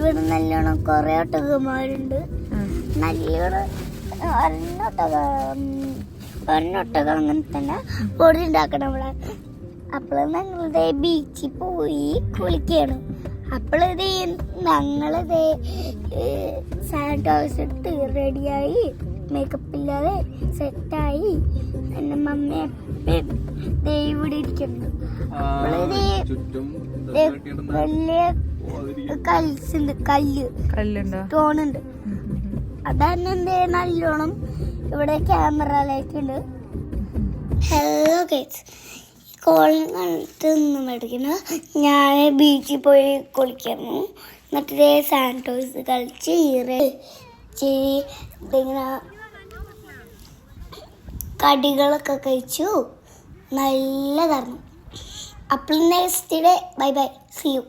ഇവിടെ നല്ലോണം കുറെ ഒട്ടകന്മാരുണ്ട്. നല്ലോണം ഒരെണ്ണൊട്ടകം അങ്ങനെ തന്നെ പൊടി ഉണ്ടാക്കണം ഇവിടെ. അപ്പോൾ ഞങ്ങളിതേ ബീച്ചിൽ പോയി കുളിക്കുകയാണ്. അപ്പോളിത് ഞങ്ങളിത് സാനിറ്റൈസർ എടുത്ത് റെഡിയായി മേക്കപ്പ് ഇല്ലാതെ സെറ്റായി എൻ്റെ മമ്മയെ ഇവിടെ ഇരിക്കുന്നുണ്ട്. അപ്പോളിത് വലിയ കല്ലുണ്ട്, സ്റ്റോണുണ്ട്. അതാണ് എൻ്റെ നല്ലോണം ഇവിടെ ക്യാമറ ലൈറ്റ് ഉണ്ട്. ഹലോ ഗൈസ്, കോളം കണ്ടിട്ട് ഒന്നും മേടിക്കണ. ഞാൻ ബീച്ചിൽ പോയി കുളിക്കുന്നു. എന്നിട്ട് സാനിറ്റൈസ് കളിച്ച് ഇങ്ങനെ കടികളൊക്കെ കഴിച്ചു. നല്ലതായിരുന്നു. അപ്പോൾ next day bye bye, see U.